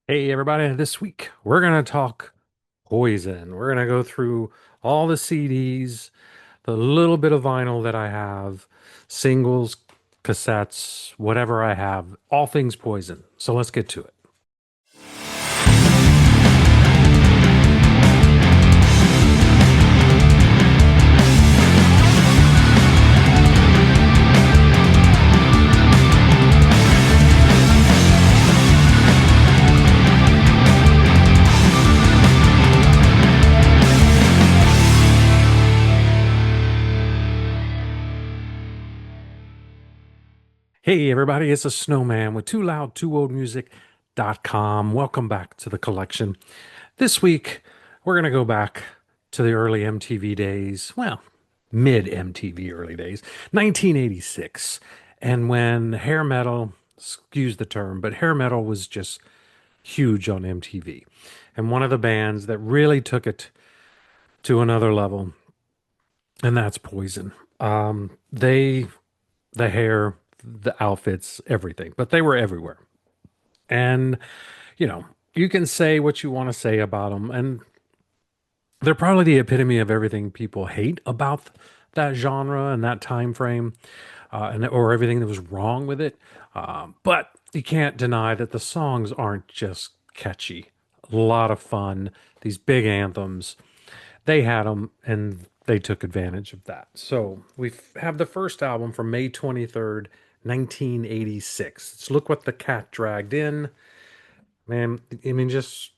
Hey everybody, this week we're going to talk Poison. We're going to go through all the CDs, the little bit of vinyl that I have, singles, cassettes, whatever I have, all things Poison. So let's get to it. Hey everybody, it's a snowman with too loud, too old music.com. Welcome back to the collection. This week we're going to go back to the early MTV days. Well, mid MTV early days, 1986. And when hair metal, excuse the term, but hair metal was just huge on MTV. And one of the bands that really took it to another level, and that's Poison. The hair, the outfits, everything, but they were everywhere. And, you know, you can say what you want to say about them, and they're probably the epitome of everything people hate about that genre and that time frame, and or everything that was wrong with it. But you can't deny that the songs aren't just catchy. A lot of fun. These big anthems, they had them, and they took advantage of that. So we have the first album from May 23rd, 1986. Let's look what the cat dragged in. Man, I mean, just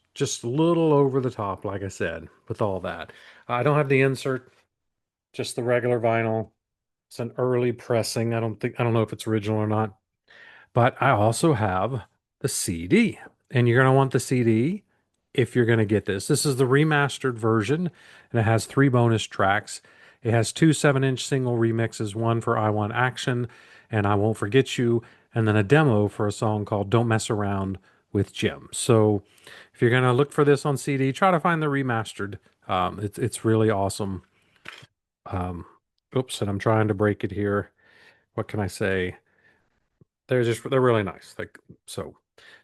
a little over the top, like I said, with all that. I don't have the insert, just the regular vinyl. It's an early pressing. I don't know if it's original or not, but I also have the CD, and you're gonna want the CD if you're gonna get this. This is the remastered version, and it has three bonus tracks. It has two 7-inch single remixes, one for I Want Action and I Won't Forget You, and then a demo for a song called Don't Mess Around with Jim. So if you're gonna look for this on CD, try to find the remastered. It's really awesome. Um, Oops, and I'm trying to break it here. What can I say? They're really nice. Like so,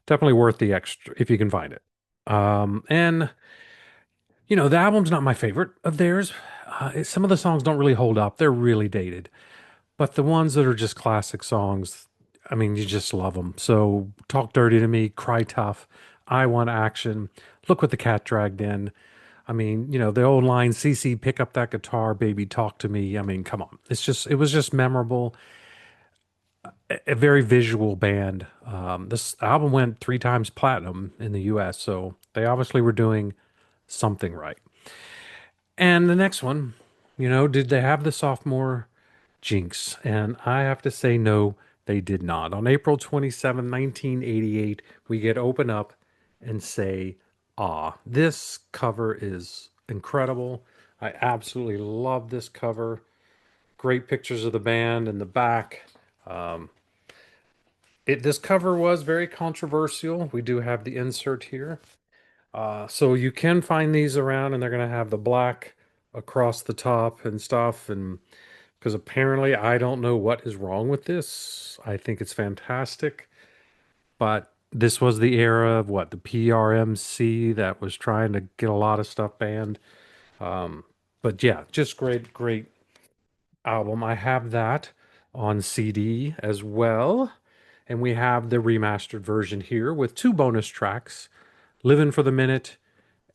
definitely worth the extra if you can find it. And the album's not my favorite of theirs. Some of the songs don't really hold up. They're really dated. But the ones that are just classic songs, I mean, you just love them. So, Talk Dirty to Me, Cry Tough, I Want Action, Look What the Cat Dragged In. I mean, the old line, CC, pick up that guitar, baby, talk to me. I mean, come on. It was just memorable, a very visual band. This album went 3 times platinum in the US, so they obviously were doing something right. And the next one, did they have the sophomore jinx? And I have to say, no, they did not. On April 27, 1988, we get Open Up and Say Ah. This cover is incredible. I absolutely love this cover. Great pictures of the band in the back. Um, this cover was very controversial. We do have the insert here. So you can find these around, and they're going to have the black across the top and stuff. And because apparently I don't know what is wrong with this. I think it's fantastic. But this was the era of what, the PRMC that was trying to get a lot of stuff banned. Um, but yeah, just great album. I have that on CD as well. And we have the remastered version here with two bonus tracks, Living for the Minute,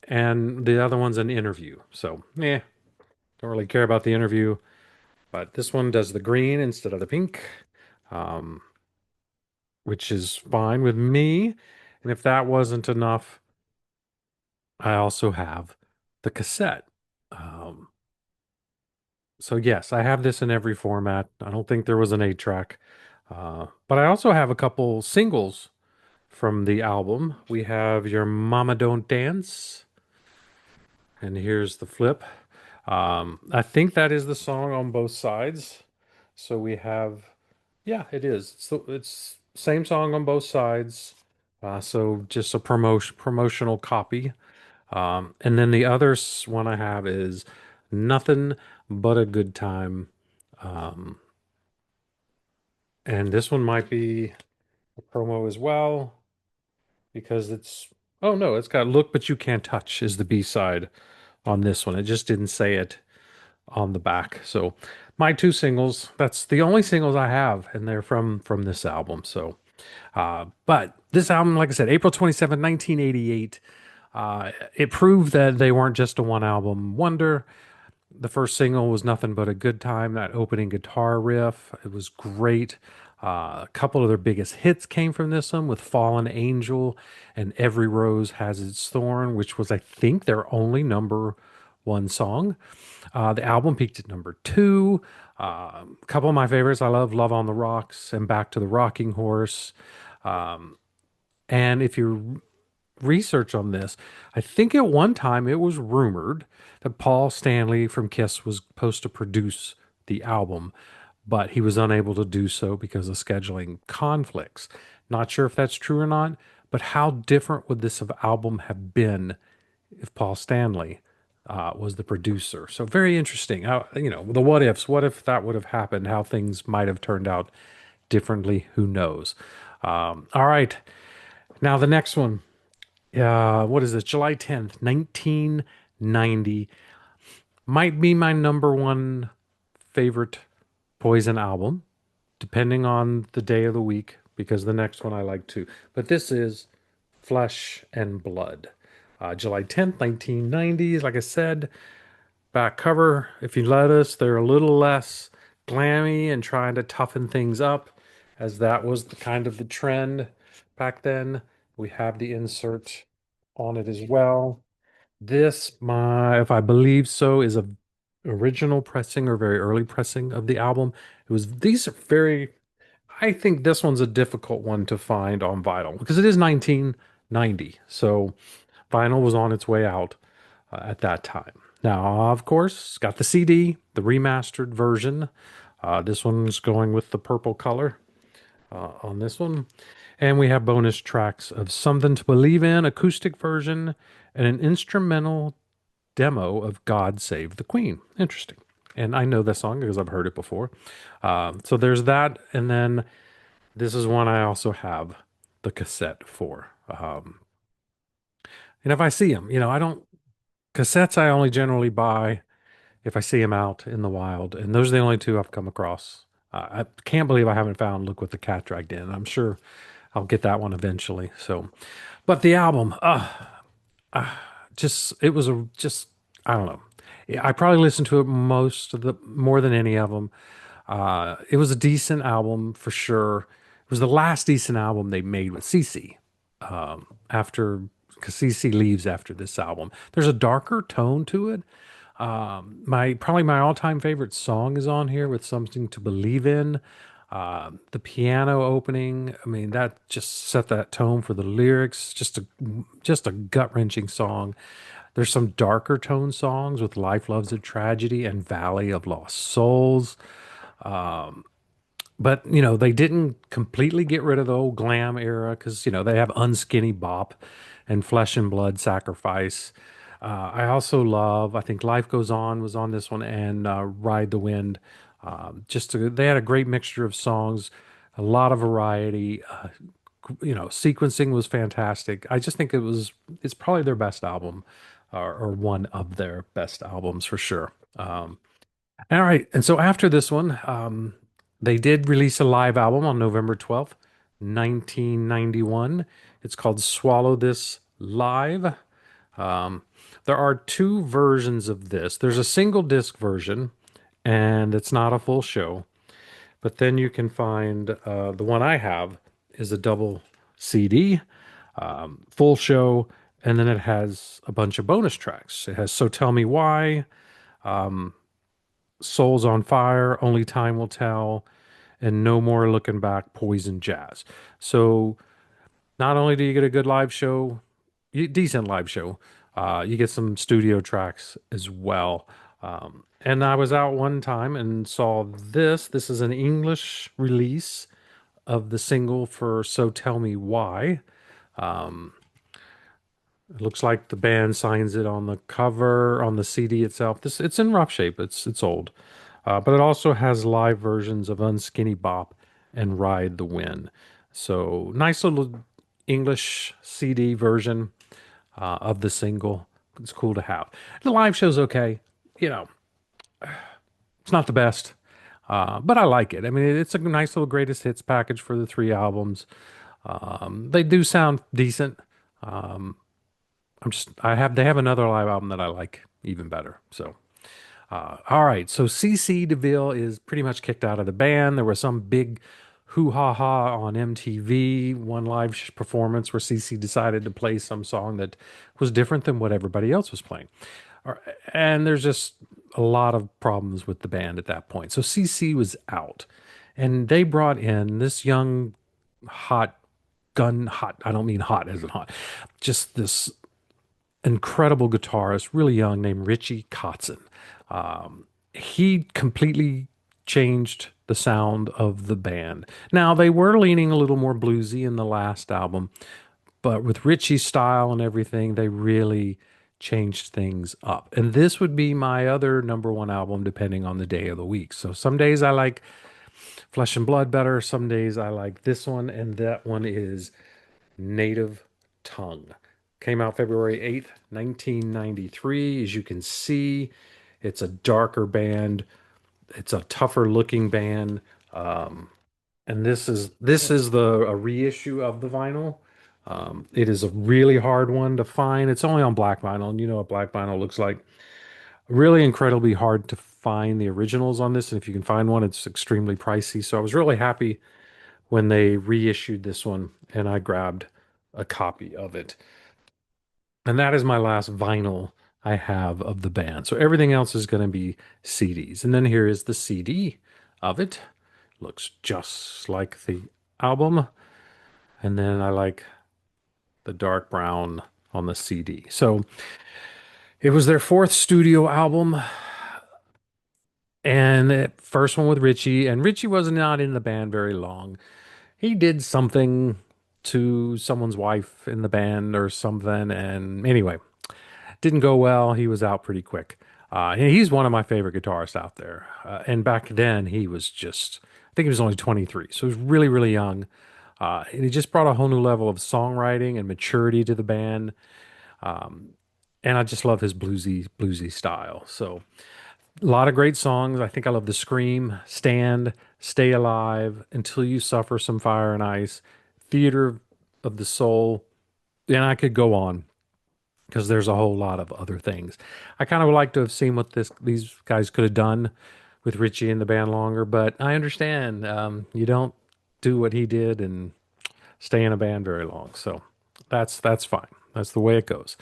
and the other one's an interview. So, don't really care about the interview, but this one does the green instead of the pink, um, which is fine with me. And if that wasn't enough, I also have the cassette. Um, so, yes, I have this in every format. I don't think there was an 8 track. But I also have a couple singles from the album. We have Your Mama Don't Dance, and here's the flip. I think that is the song on both sides. So we have, yeah, it is. It's same song on both sides. So just a promotional copy. And then the other one I have is Nothing But a Good Time. Um, and this one might be a promo as well because it's Oh no, it's got Look But You Can't Touch is the B-side on this one. It just didn't say it on the back. So my two singles, that's the only singles I have, and they're from this album. So but this album, like I said, April 27th, 1988, it proved that they weren't just a one album wonder. The first single was Nothing But a Good Time, that opening guitar riff. It was great. A couple of their biggest hits came from this one with Fallen Angel and Every Rose Has Its Thorn, which was, I think, their only number one song. The album peaked at number two. A couple of my favorites, I love Love on the Rocks and Back to the Rocking Horse. And if you research on this, I think at one time it was rumored that Paul Stanley from Kiss was supposed to produce the album, but he was unable to do so because of scheduling conflicts. Not sure if that's true or not, but how different would this album have been if Paul Stanley was the producer? So very interesting. How, the what ifs. What if that would have happened? How things might have turned out differently? Who knows? All right. Now the next one. What is this? July 10th, 1990. Might be my number one favorite Poison album, depending on the day of the week, because the next one I like too. But this is Flesh and Blood. July 10th, 1990. Like I said, back cover, if you let us, they're a little less glammy and trying to toughen things up, as that was the kind of the trend back then. We have the insert on it as well. This, my, if I believe so, is a original pressing or very early pressing of the album. It was these are very. I think this one's a difficult one to find on vinyl because it is 1990, so vinyl was on its way out at that time. Now, of course, it's got the CD, the remastered version. This one's going with the purple color on this one. And we have bonus tracks of Something to Believe in, acoustic version, and an instrumental demo of God Save the Queen. Interesting. And I know this song because I've heard it before. So there's that. And then this is one I also have the cassette for. And if I see them, I don't, cassettes I only generally buy if I see them out in the wild. And those are the only two I've come across. I can't believe I haven't found Look What the Cat Dragged In. I'm sure I'll get that one eventually. So, but the album, just it was a just I don't know. I probably listened to it most of the more than any of them. It was a decent album for sure. It was the last decent album they made with CC. After because CC leaves after this album, there's a darker tone to it. My probably my all-time favorite song is on here with Something to Believe in. The piano opening, I mean, that just set that tone for the lyrics. Just a gut-wrenching song. There's some darker tone songs with Life Loves a Tragedy and Valley of Lost Souls. But they didn't completely get rid of the old glam era because they have Unskinny Bop and Flesh and Blood Sacrifice. I also love, I think Life Goes On was on this one, and Ride the Wind. They had a great mixture of songs, a lot of variety. Sequencing was fantastic. I just think it's probably their best album, or one of their best albums for sure. All right, and so after this one, they did release a live album on November 12th, 1991. It's called Swallow This Live. Um, there are two versions of this. There's a single disc version, and it's not a full show. But then you can find the one I have is a double CD, full show, and then it has a bunch of bonus tracks. It has So Tell Me Why, Souls on Fire, Only Time Will Tell, and No More Looking Back, Poison Jazz. So not only do you get a good live show, decent live show, you get some studio tracks as well. And I was out one time and saw this. This is an English release of the single for So Tell Me Why. It looks like the band signs it on the cover, on the CD itself. It's in rough shape. It's old. But it also has live versions of Unskinny Bop and Ride the Wind. So nice little English CD version of the single. It's cool to have. The live show's okay. You know, it's not the best, but I like it. I mean, it's a nice little greatest hits package for the three albums. They do sound decent. They have another live album that I like even better. So, all right. So CC DeVille is pretty much kicked out of the band. There was some big hoo ha ha on MTV, one live performance where CC decided to play some song that was different than what everybody else was playing. And there's just a lot of problems with the band at that point. So CC was out, and they brought in this young, hot, hot. I don't mean hot as in hot, just this incredible guitarist, really young, named Richie Kotzen. He completely changed the sound of the band. Now, they were leaning a little more bluesy in the last album, but with Richie's style and everything, they really changed things up. And this would be my other number one album, depending on the day of the week. So some days I like Flesh and Blood better, some days I like this one, and that one is Native Tongue. Came out February 8th, 1993. As you can see, it's a darker band. It's a tougher looking band. And this is the a reissue of the vinyl. It is a really hard one to find. It's only on black vinyl, and you know what black vinyl looks like. Really incredibly hard to find the originals on this, and if you can find one, it's extremely pricey. So I was really happy when they reissued this one, and I grabbed a copy of it. And that is my last vinyl I have of the band. So everything else is going to be CDs. And then here is the CD of it. Looks just like the album. And then I like the dark brown on the CD. So it was their fourth studio album and the first one with Richie. And Richie was not in the band very long. He did something to someone's wife in the band or something. And anyway, didn't go well. He was out pretty quick. And he's one of my favorite guitarists out there. And back then, he was just, I think he was only 23. So he was really, really young. And he just brought a whole new level of songwriting and maturity to the band. And I just love his bluesy style. So a lot of great songs. I think I love The Scream, Stand, Stay Alive, Until You Suffer Some Fire and Ice, Theater of the Soul. And I could go on because there's a whole lot of other things. I kind of would like to have seen what these guys could have done with Richie in the band longer, but I understand you don't do what he did and stay in a band very long. So that's fine. That's the way it goes.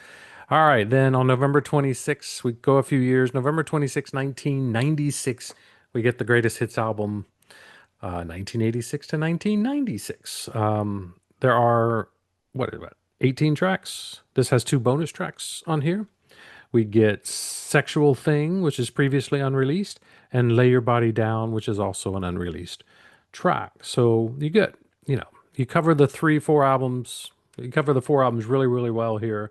All right, then on November 26th, we go a few years. November 26th, 1996, we get the greatest hits album, 1986 to 1996. There are, what is that, 18 tracks. This has two bonus tracks on here. We get Sexual Thing, which is previously unreleased, and Lay Your Body Down, which is also an unreleased track. So you get, you cover the four albums. You cover the four albums really, really well here.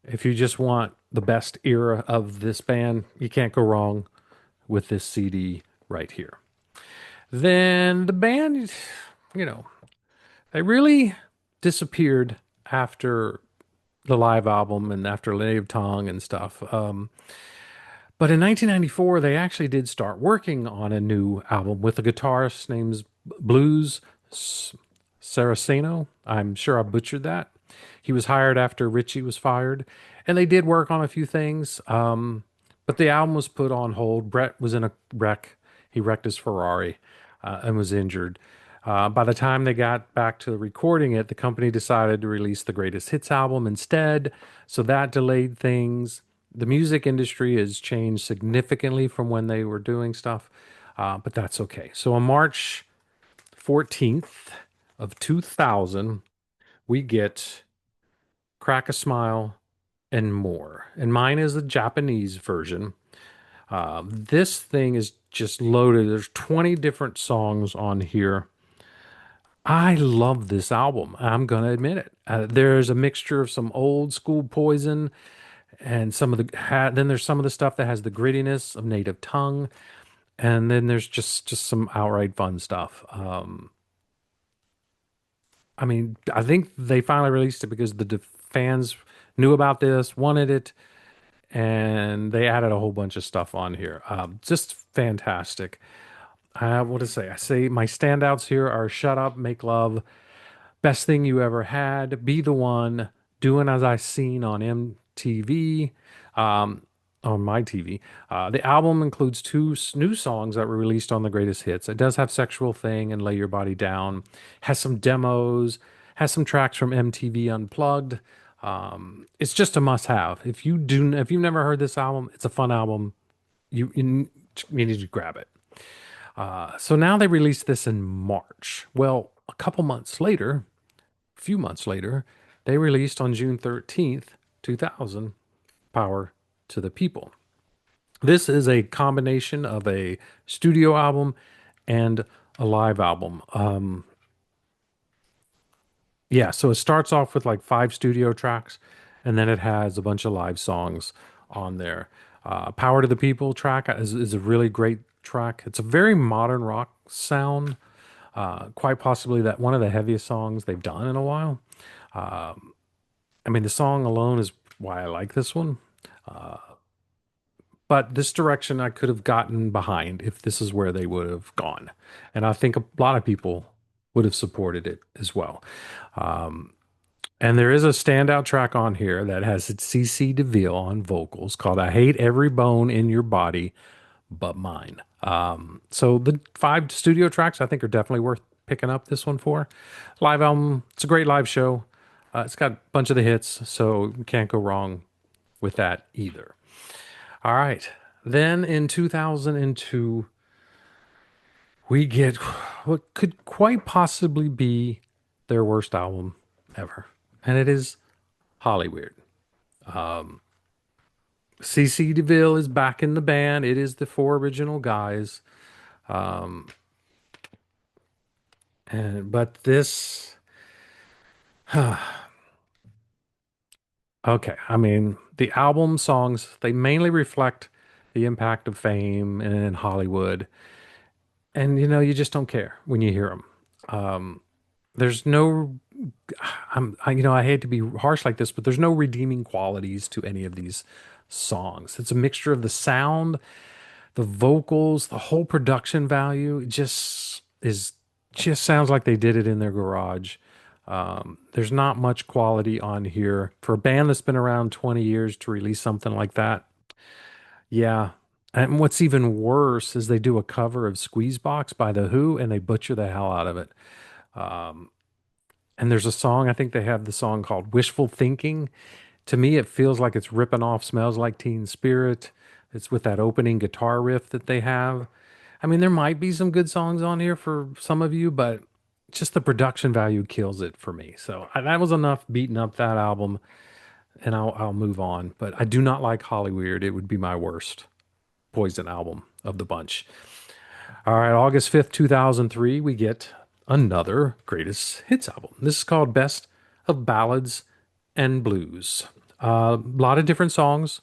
If you just want the best era of this band, you can't go wrong with this CD right here. Then the band, they really disappeared after the live album and after Native Tongue and stuff. But in 1994, they actually did start working on a new album with a guitarist named Blues Saraceno. I'm sure I butchered that. He was hired after Richie was fired, and they did work on a few things. But the album was put on hold. Bret was in a wreck. He wrecked his Ferrari and was injured. By the time they got back to recording it, the company decided to release the greatest hits album instead. So that delayed things. The music industry has changed significantly from when they were doing stuff, but that's okay. So on March 14th of 2000, we get Crack a Smile and More. And mine is the Japanese version. This thing is just loaded. There's 20 different songs on here. I love this album. I'm going to admit it. There's a mixture of some old school Poison and some of then there's some of the stuff that has the grittiness of Native Tongue. And then there's just some outright fun stuff. I mean, I think they finally released it because fans knew about this, wanted it, and they added a whole bunch of stuff on here. Just fantastic. What to say? I say my standouts here are "Shut Up, Make Love," "Best Thing You Ever Had," "Be the One," "Doing As I Seen" on MTV, um, on my TV. The album includes two new songs that were released on the greatest hits. It does have "Sexual Thing" and "Lay Your Body Down." Has some demos. Has some tracks from MTV Unplugged. It's just a must-have. If you've never heard this album, it's a fun album. You need to grab it. So now they released this in March. Well, a couple months later, a few months later, they released on June 13th, 2000, Power to the People. This is a combination of a studio album and a live album. Yeah, so it starts off with like five studio tracks, and then it has a bunch of live songs on there. Power to the People track is a really great track. It's a very modern rock sound, quite possibly that one of the heaviest songs they've done in a while. I mean, the song alone is why I like this one. But this direction I could have gotten behind if this is where they would have gone. And I think a lot of people would have supported it as well. And there is a standout track on here that has CC DeVille on vocals called "I Hate Every Bone in Your Body But Mine." So the five studio tracks I think are definitely worth picking up this one for. Live album, it's a great live show. It's got a bunch of the hits, so you can't go wrong with that either. All right. Then in 2002, we get what could quite possibly be their worst album ever, and it is Hollyweird. CC DeVille is back in the band. It is the four original guys. But this, okay, I mean, the album songs, they mainly reflect the impact of fame in Hollywood. And, you just don't care when you hear them. There's no, I hate to be harsh like this, but there's no redeeming qualities to any of these songs. It's a mixture of the sound, the vocals, the whole production value. It just sounds like they did it in their garage. There's not much quality on here for a band that's been around 20 years to release something like that. Yeah. And what's even worse is they do a cover of Squeezebox by The Who and they butcher the hell out of it. And there's a song, I think they have the song called Wishful Thinking. To me, it feels like it's ripping off Smells Like Teen Spirit. It's with that opening guitar riff that they have. I mean, there might be some good songs on here for some of you, but just the production value kills it for me. So that was enough beating up that album, and I'll move on. But I do not like Hollyweird. It would be my worst Poison album of the bunch. All right, August 5th, 2003, we get another greatest hits album. This is called Best of Ballads and Blues. A lot of different songs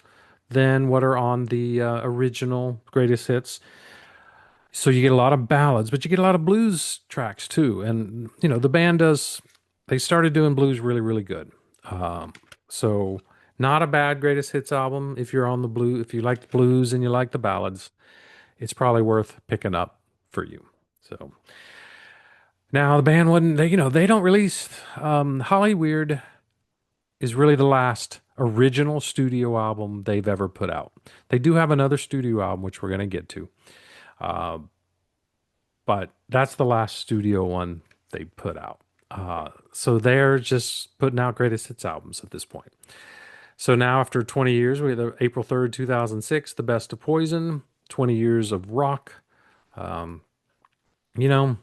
than what are on the original greatest hits. So you get a lot of ballads, but you get a lot of blues tracks too. And, the band they started doing blues really, really good. So not a bad greatest hits album if you're on the blue, if you like the blues and you like the ballads, it's probably worth picking up for you. So now the band wouldn't, they don't release, Hollyweird is really the last original studio album they've ever put out. They do have another studio album, which we're going to get to. But that's the last studio one they put out. So they're just putting out greatest hits albums at this point. So now after 20 years, we have April 3rd, 2006, The Best of Poison, 20 years of rock. You know,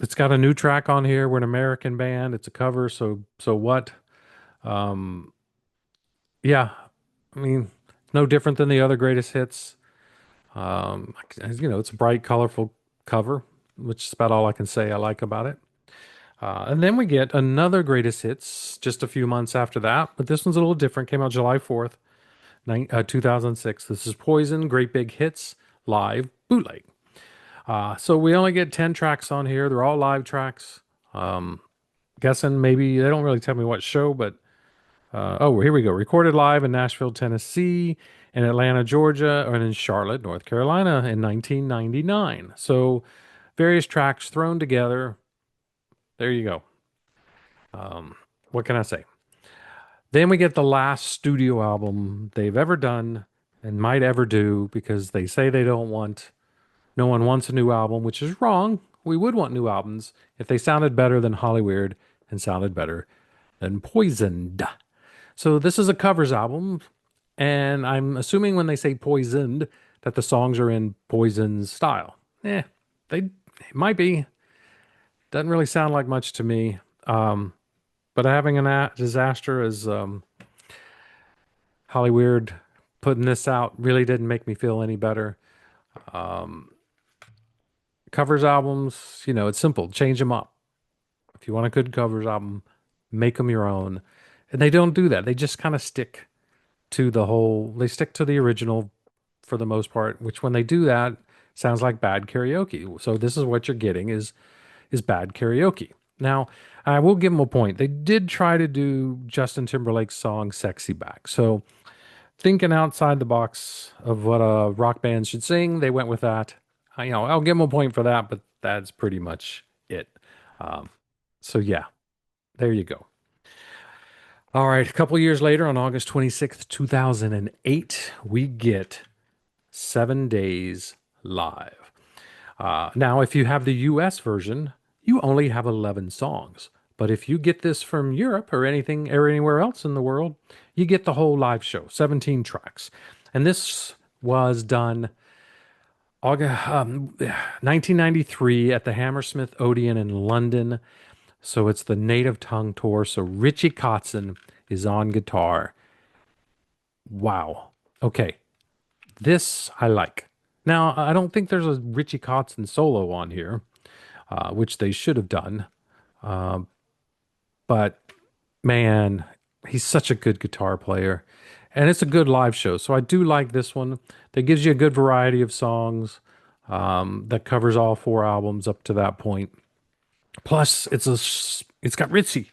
it's got a new track on here. We're an American band. It's a cover. So what? Um, yeah, I mean, no different than the other greatest hits. It's a bright, colorful cover, which is about all I can say I like about it. And then we get another greatest hits just a few months after that, but this one's a little different. Came out July 4th, 2006. This is Poison, Great Big Hits, live bootleg. So we only get 10 tracks on here. They're all live tracks. Guessing maybe they don't really tell me what show, but oh, here we go. Recorded live in Nashville, Tennessee, in Atlanta, Georgia, and in Charlotte, North Carolina in 1999. So various tracks thrown together. There you go. What can I say? Then we get the last studio album they've ever done and might ever do because they say they don't want, no one wants a new album, which is wrong. We would want new albums if they sounded better than Hollyweird and sounded better than Poisoned. So this is a covers album, and I'm assuming when they say Poisoned that the songs are in Poison's style. They it might be. Doesn't really sound like much to me. But having a disaster as Hollyweird putting this out really didn't make me feel any better. Covers albums, it's simple. Change them up. If you want a good covers album, make them your own. And they don't do that. They just kind of stick to they stick to the original for the most part, which when they do that sounds like bad karaoke. So this is what you're getting is bad karaoke. Now, I will give them a point. They did try to do Justin Timberlake's song Sexy Back. So thinking outside the box of what a rock band should sing, they went with that. I'll give them a point for that, but that's pretty much it. So yeah, there you go. All right, a couple years later, on August 26th, 2008, we get 7 Days Live. Now, if you have the US version, you only have 11 songs. But if you get this from Europe or anything or anywhere else in the world, you get the whole live show, 17 tracks. And this was done August 1993 at the Hammersmith Odeon in London. So it's the Native Tongue tour. So Richie Kotzen is on guitar. Wow. Okay. This I like. Now, I don't think there's a Richie Kotzen solo on here, which they should have done. But man, he's such a good guitar player. And it's a good live show. So I do like this one. That gives you a good variety of songs that covers all four albums up to that point. Plus, it's got Richie.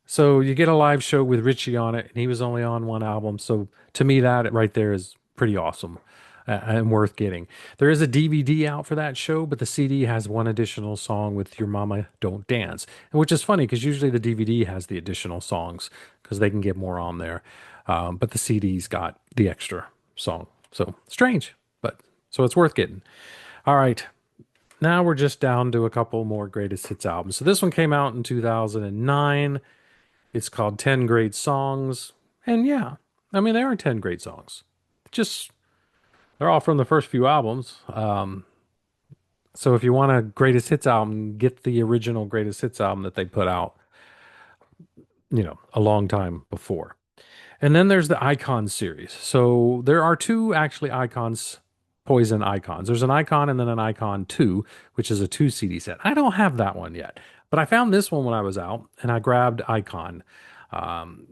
So you get a live show with Richie on it, and he was only on one album. So to me, that right there is pretty awesome and worth getting. There is a DVD out for that show, but the CD has one additional song with Your Mama Don't Dance, which is funny because usually the DVD has the additional songs because they can get more on there. But the CD's got the extra song. So strange, but so it's worth getting. All right. Now we're just down to a couple more greatest hits albums. So this one came out in 2009. It's called 10 Great Songs. And yeah, I mean, there are 10 great songs. Just, they're all from the first few albums. So if you want a greatest hits album, get the original greatest hits album that they put out, a long time before. And then there's the Icon series. So there are two actually icons, Poison icons. There's an Icon and then an Icon 2, which is a 2 CD set. I don't have that one yet, but I found this one when I was out and I grabbed Icon.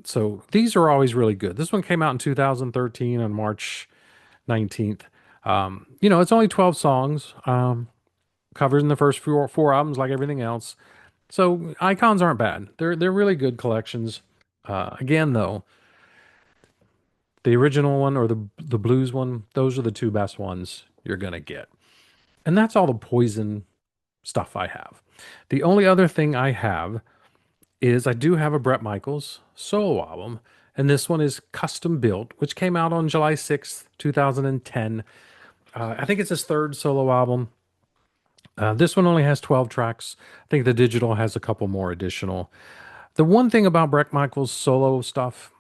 So these are always really good. This one came out in 2013 on March 19th. It's only 12 songs, covers in the first four albums like everything else. So icons aren't bad. They're really good collections. Again, though, the original one or the blues one, those are the two best ones you're gonna get. And that's all the Poison stuff I have. The only other thing I have is I do have a Bret Michaels solo album, and this one is custom built, which came out on July 6th, 2010. I think it's his third solo album. This one only has 12 tracks. I think the digital has a couple more additional. The one thing about Bret Michaels solo stuff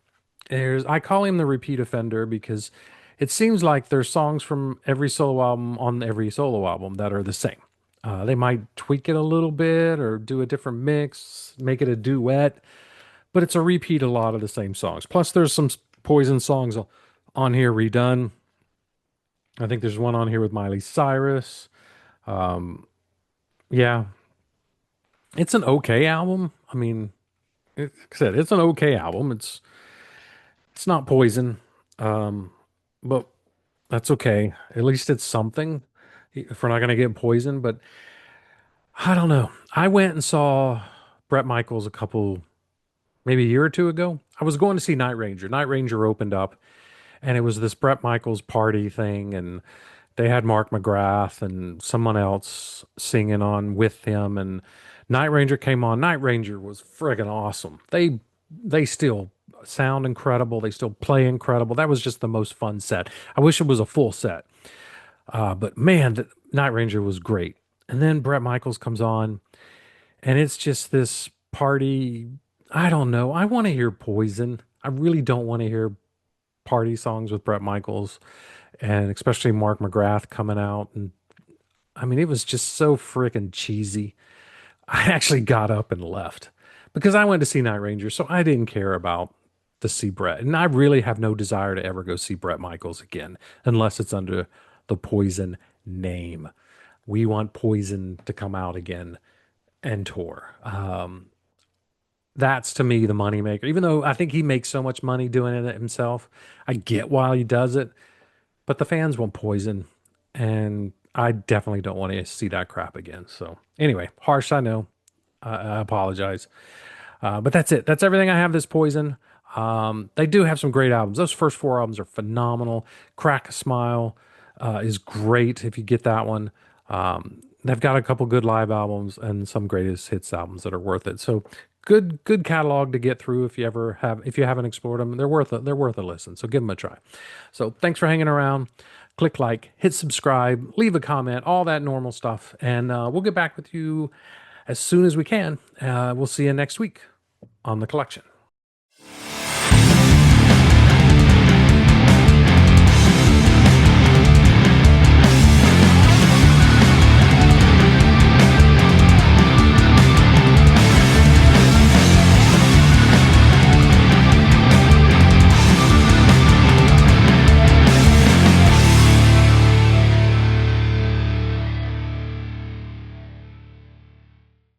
is I call him the repeat offender because it seems like there's songs from every solo album on every solo album that are the same. They might tweak it a little bit or do a different mix, make it a duet, but it's a repeat a lot of the same songs. Plus, there's some Poison songs on here redone. I think there's one on here with Miley Cyrus. Yeah, it's an okay album. I mean, like I said, it's an okay album. It's not Poison, but that's okay. At least it's something. If we're not gonna get Poison, but I don't know. I went and saw Bret Michaels a couple, maybe a year or two ago. I was going to see Night Ranger. Night Ranger opened up, and it was this Bret Michaels party thing, and they had Mark McGrath and someone else singing on with him, and Night Ranger came on. Night Ranger was friggin' awesome. They still sound incredible. They still play incredible. That was just the most fun set. I wish it was a full set. But man, Night Ranger was great. And then Bret Michaels comes on, and it's just this party. I don't know. I want to hear Poison. I really don't want to hear party songs with Bret Michaels, and especially Mark McGrath coming out. And I mean, it was just so freaking cheesy. I actually got up and left because I went to see Night Ranger, so I didn't care about to see Bret. And I really have no desire to ever go see Bret Michaels again unless it's under the Poison name. We want Poison to come out again and tour. That's to me the moneymaker. Even though I think he makes so much money doing it himself, I get why he does it. But the fans want Poison, and I definitely don't want to see that crap again. So anyway, harsh, I know. I apologize. But that's it. That's everything I have this Poison. They do have some great albums. Those first four albums are phenomenal. Crack a Smile is great if you get that one. They've got a couple good live albums and some greatest hits albums that are worth it. So good catalog to get through if you haven't explored them. They're worth a listen. So give them a try. So thanks for hanging around. Click like, hit subscribe, leave a comment, all that normal stuff, and we'll get back with you as soon as we can. We'll see you next week on the collection.